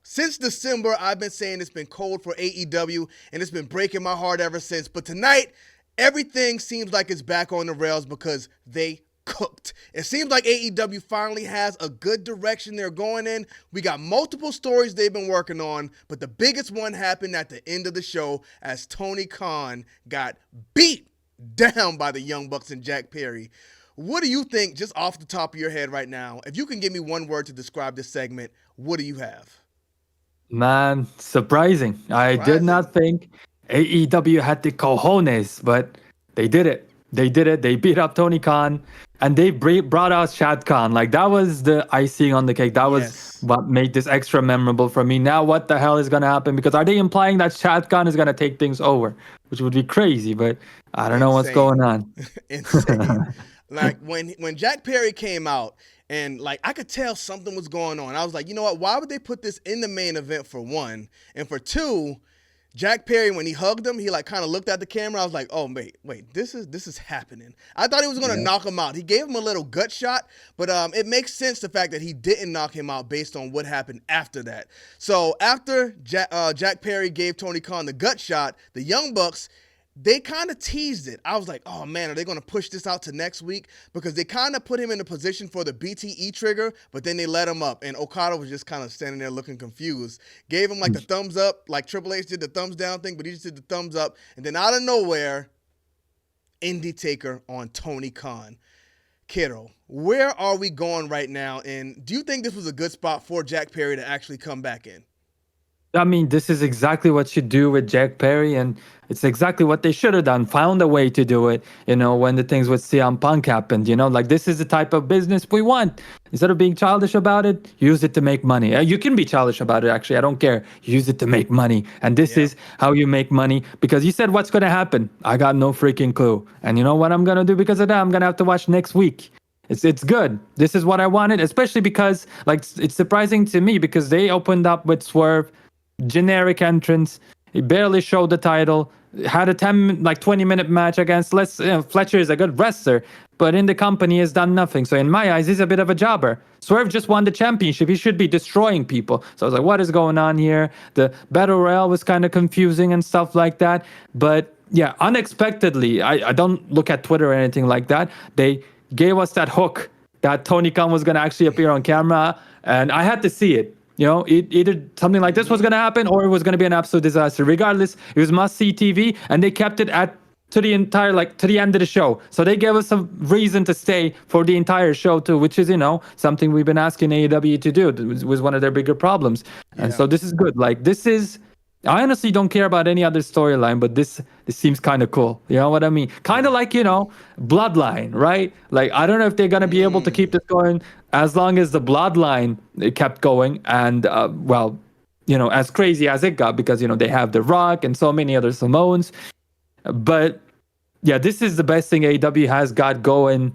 since December, I've been saying it's been cold for AEW, and it's been breaking my heart ever since. But tonight, everything seems like it's back on the rails because they cooked. It seems like AEW finally has a good direction they're going in. We got multiple stories they've been working on, but the biggest one happened at the end of the show as Tony Khan got beat down by the Young Bucks and Jack Perry. What do you think, just off the top of your head right now, if you can give me one word to describe this segment, what do you have? Man, surprising. I did Surprising. not think AEW had the cojones, but they did it. They did it. They beat up Tony Khan and they brought out Shad Khan. Like, that was the icing on the cake. That was Yes. what made this extra memorable for me. Now, what the hell is going to happen? Because are they implying that Shad Khan is going to take things over? Which would be crazy, but I don't know what's going Insane. on. Insane. Like when Jack Perry came out and like I could tell something was going on. I was like, you know what? Why would they put this in the main event for one? And for two, Jack Perry, when he hugged him, he like kind of looked at the camera. I was like, oh wait, this is happening. I thought he was gonna Yeah. knock him out. He gave him a little gut shot, but it makes sense the fact that he didn't knock him out based on what happened after that. So after Jack Perry gave Tony Khan the gut shot, the Young Bucks, they kind of teased it. I was like, oh man, are they going to push this out to next week? Because they kind of put him in a position for the BTE trigger, but then they let him up. And Okada was just kind of standing there looking confused. Gave him like the thumbs up, like Triple H did the thumbs down thing, but he just did the thumbs up. And then out of nowhere, Indie Taker on Tony Khan. Kiddo, where are we going right now? And do you think this was a good spot for Jack Perry to actually come back in? I mean, this is exactly what you do with Jack Perry, and it's exactly what they should have done. Found a way to do it, when the things with CM Punk happened, like this is the type of business we want. Instead of being childish about it, use it to make money. You can be childish about it, actually. I don't care. Use it to make money. And this Yeah. is how you make money, because you said what's going to happen. I got no freaking clue. And you know what I'm going to do because of that? I'm going to have to watch next week. It's good. This is what I wanted, especially because like it's surprising to me because they opened up with Swerve, generic entrance. He barely showed the title. Had a 20-minute match against Fletcher is a good wrestler, but in the company has done nothing. So in my eyes, he's a bit of a jobber. Swerve just won the championship. He should be destroying people. So I was like, what is going on here? The Battle Royale was kind of confusing and stuff like that. But yeah, unexpectedly, I don't look at Twitter or anything like that. They gave us that hook that Tony Khan was going to actually appear on camera, and I had to see it. Either something like this was going to happen or it was going to be an absolute disaster. Regardless, it was must-see TV, and they kept it to the end of the show. So they gave us some reason to stay for the entire show too, which is, something we've been asking AEW to do. It was one of their bigger problems. And Yeah. so this is good. I honestly don't care about any other storyline, but this seems kind of cool. You know what I mean? Kind of like, Bloodline, right? Like, I don't know if they're going to be able to keep this going as long as the Bloodline kept going. And, as crazy as it got, because, they have The Rock and so many other Samoans. But, yeah, this is the best thing AEW has got going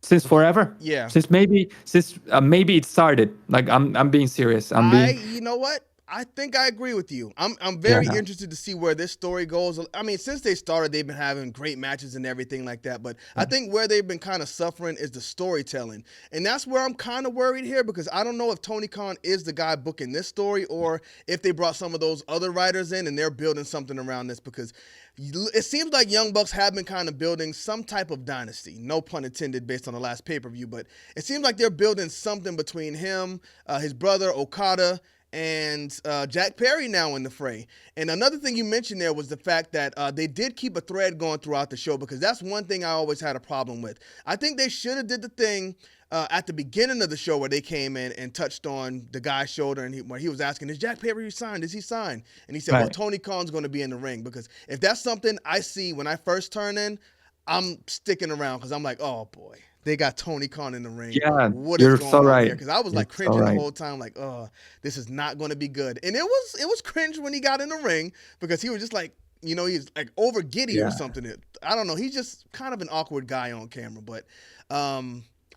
since forever. Yeah. Since maybe it started. Like, I'm being serious. You know what? I think I agree with you. I'm Yeah. very interested to see where this story goes. I mean, since they started, they've been having great matches and everything like that. But I think where they've been kind of suffering is the storytelling. And that's where I'm kind of worried here, because I don't know if Tony Khan is the guy booking this story or if they brought some of those other writers in and they're building something around this, because it seems like Young Bucks have been kind of building some type of dynasty, no pun intended, based on the last pay-per-view, but it seems like they're building something between him, his brother Okada, and Jack Perry now in the fray. And another thing you mentioned there was the fact that they did keep a thread going throughout the show, because that's one thing I always had a problem with. I think they should have did the thing at the beginning of the show where they came in and touched on the guy's shoulder, and where he was asking, is Jack Perry signed? Is he signed? And he said, well, Right. Tony Khan's going to be in the ring, because if that's something I see when I first turn in, I'm sticking around, because I'm like, oh boy, they got Tony Khan in the ring. Yeah, What is you're going so on right. here? Because I was You're like so cringing the right. whole time, like, oh, this is not going to be good. And it was cringe when he got in the ring, because he was just like, he's like over giddy or Yeah. something. I don't know. He's just kind of an awkward guy on camera. But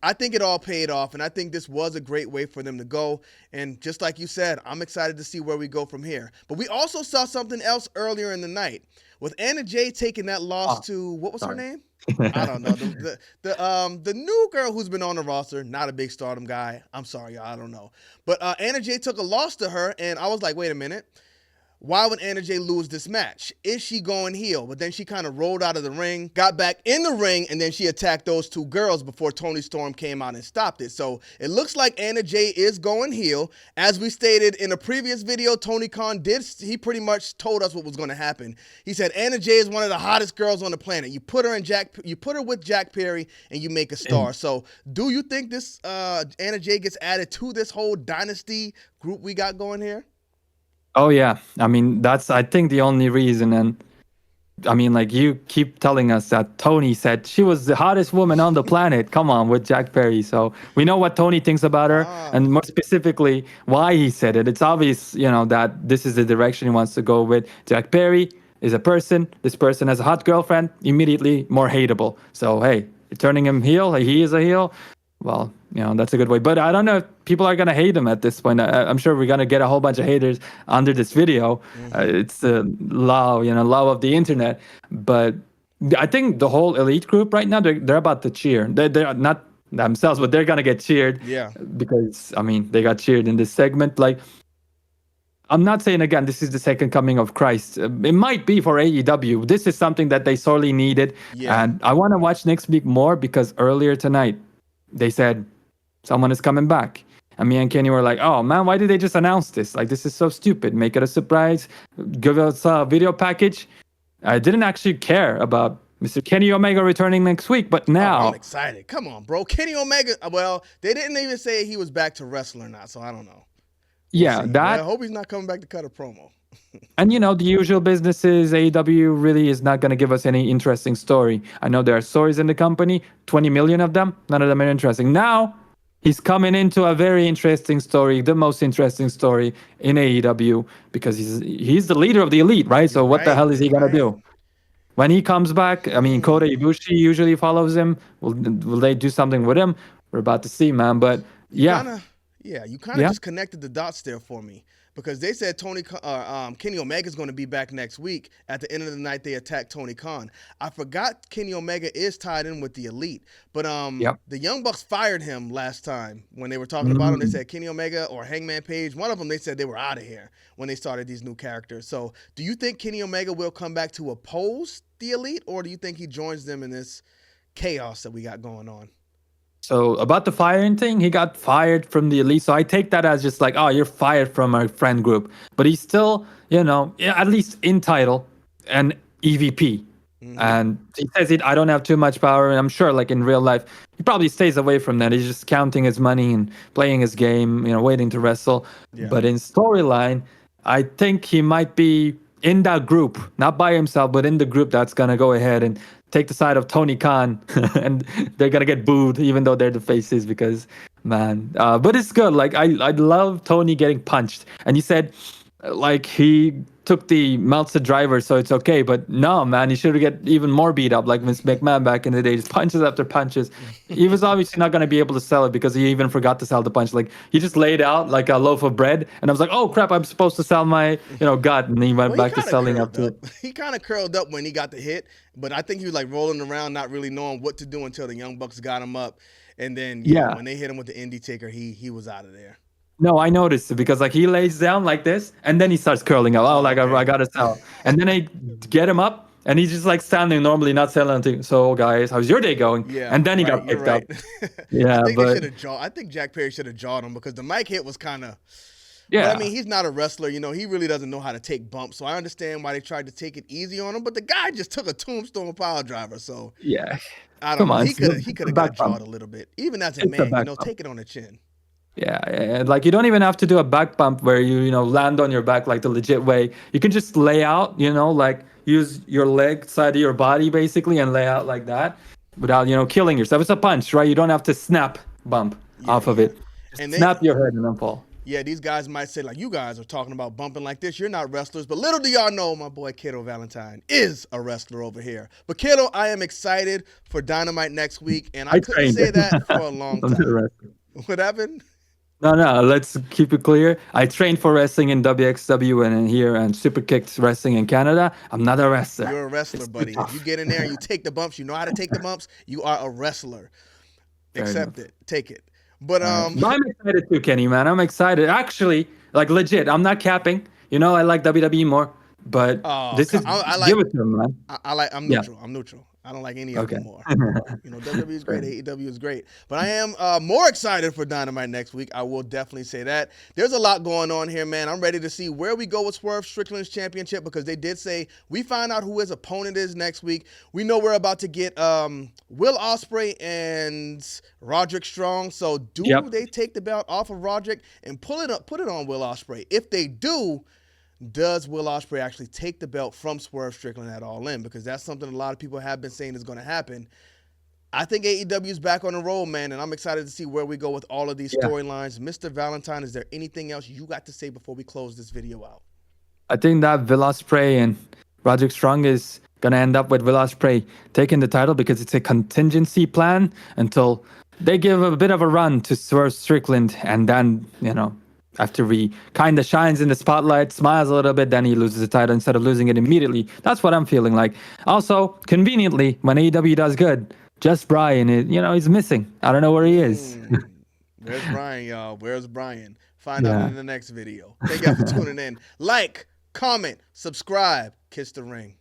I think it all paid off, and I think this was a great way for them to go. And just like you said, I'm excited to see where we go from here. But we also saw something else earlier in the night with Anna Jay taking that loss Oh, to what was her sorry. name? I don't know the new girl who's been on the roster. Not a big Stardom guy. I'm sorry, y'all. I don't know. But Anna Jay took a loss to her, and I was like, wait a minute. Why would Anna Jay lose this match? Is she going heel? But then she kind of rolled out of the ring, got back in the ring, and then she attacked those two girls before Toni Storm came out and stopped it. So it looks like Anna Jay is going heel. As we stated in a previous video, Tony Khan he pretty much told us what was going to happen. He said Anna Jay is one of the hottest girls on the planet. You put her with Jack Perry, and you make a star. So do you think this Anna Jay gets added to this whole dynasty group we got going here? Oh yeah, I mean that's I think the only reason, and I mean like you keep telling us that Tony said she was the hottest woman on the planet. Come on, with Jack Perry, so we know what Tony thinks about her, and more specifically why he said it. It's obvious, that this is the direction he wants to go with. Jack Perry is a person. This person has a hot girlfriend. Immediately more hateable. So hey, you're turning him heel. He is a heel. Well, that's a good way. But I don't know if people are going to hate him at this point. I'm sure we're going to get a whole bunch of haters under this video. It's the law of the internet. But I think the whole elite group right now, they're about to cheer. They're not themselves, but they're going to get cheered. Yeah. Because, they got cheered in this segment. Like, I'm not saying, again, this is the second coming of Christ. It might be for AEW. This is something that they sorely needed. Yeah. And I want to watch next week more because earlier tonight, they said someone is coming back. And me and Kenny were like, oh man, why did they just announce this? Like, this is so stupid. Make it a surprise. Give us a video package. I didn't actually care about Mr. Kenny Omega returning next week, but now... I'm excited. Come on, bro. Kenny Omega, well, they didn't even say he was back to wrestle or not, so I don't know. I hope he's not coming back to cut a promo. And the usual businesses, AEW really is not going to give us any interesting story. I know there are stories in the company, 20 million of them. None of them are interesting. Now, he's coming into a very interesting story, the most interesting story in AEW, because he's the leader of the elite, right? So what the hell is he going to do? When he comes back, Kota Ibushi usually follows him. Will they do something with him? We're about to see, man. But yeah. You kind of just connected the dots there for me. Because they said Kenny Omega is going to be back next week. At the end of the night, they attacked Tony Khan. I forgot Kenny Omega is tied in with the Elite. But the Young Bucks fired him last time when they were talking about him. They said Kenny Omega or Hangman Page. One of them, they said they were out of here when they started these new characters. So do you think Kenny Omega will come back to oppose the Elite? Or do you think he joins them in this chaos that we got going on? So about the firing thing, he got fired from the Elite. So I take that as just like, oh, you're fired from our friend group. But he's still, at least in title and EVP. And he says I don't have too much power. And I'm sure like in real life, he probably stays away from that. He's just counting his money and playing his game, waiting to wrestle. Yeah. But in storyline, I think he might be in that group, not by himself, but in the group that's going to go ahead and take the side of Tony Khan. And they're going to get booed, even though they're the faces, because, man. But it's good. Like, I love Tony getting punched. And you said, like, he took the Meltzer driver, so it's okay. But no, man, he should get even more beat up, like Vince McMahon back in the day, just punches after punches. He was obviously not going to be able to sell it because he even forgot to sell the punch. Like, he just laid out like a loaf of bread, and I was like, oh crap, I'm supposed to sell my gut, and he went back to selling up to it. He kind of curled up when he got the hit, but I think he was like rolling around, not really knowing what to do until the Young Bucks got him up, and then when they hit him with the Indie Taker, he was out of there. No, I noticed it because like he lays down like this and then he starts curling up. Oh, like I gotta sell. And then I get him up and he's just like standing normally, not selling anything. So guys, how's your day going? Yeah. And then he got picked up. Yeah, I think Jack Perry should have jawed him because the mic hit was kind of. Yeah. But, I mean, he's not a wrestler. He really doesn't know how to take bumps. So I understand why they tried to take it easy on him. But the guy just took a tombstone power driver. So yeah, I don't know. He could have got jawed a little bit. Even as a man, take it on the chin. Yeah, like you don't even have to do a back bump where you land on your back like the legit way. You can just lay out, like use your leg side of your body basically and lay out like that without killing yourself. It's a punch, right? You don't have to snap bump off of it. Just snap your head and then fall. Yeah, these guys might say, like, you guys are talking about bumping like this. You're not wrestlers. But little do y'all know, my boy Kato Valentine is a wrestler over here. But Kato, I am excited for Dynamite next week, and I I couldn't trained. say that for a long I'm not a time. wrestler. What happened? No, no, let's keep it clear. I trained for wrestling in WXW and here and Super Kicked Wrestling in Canada. I'm not a wrestler. You're a wrestler, It's too buddy. If you tough. get in there and you take the bumps, you know how to take the bumps, you are a wrestler. Fair Accept enough. it. Take it. But All right. But I'm excited too, Kenny, man. I'm excited. Actually, like legit, I'm not capping. You know, I like WWE more, but this is I like give it to him, man. I'm Yeah. neutral. I'm neutral. I don't like any of Okay. them more. But WWE is Fair great. enough. AEW is great. But I am more excited for Dynamite next week. I will definitely say that. There's a lot going on here, man. I'm ready to see where we go with Swerve Strickland's championship because they did say we find out who his opponent is next week. We know we're about to get Will Ospreay and Roderick Strong. So do Yep. they take the belt off of Roderick and put it on Will Ospreay? If they do, does Will Ospreay actually take the belt from Swerve Strickland at All In? Because that's something a lot of people have been saying is going to happen. I think AEW is back on the roll, man, and I'm excited to see where we go with all of these Yeah. storylines. Mr. Valentine, is there anything else you got to say before we close this video out? I think that Will Ospreay and Roderick Strong is gonna end up with Will Ospreay taking the title because it's a contingency plan until they give a bit of a run to Swerve Strickland, and then after he kind of shines in the spotlight, smiles a little bit, then he loses the title instead of losing it immediately. That's what I'm feeling like. Also, conveniently, when AEW does good, just Brian, he's missing. I don't know where he is. Where's Brian, y'all? Where's Brian? Find out Yeah. in the next video. Thank y'all for tuning in. Like, comment, subscribe, kiss the ring.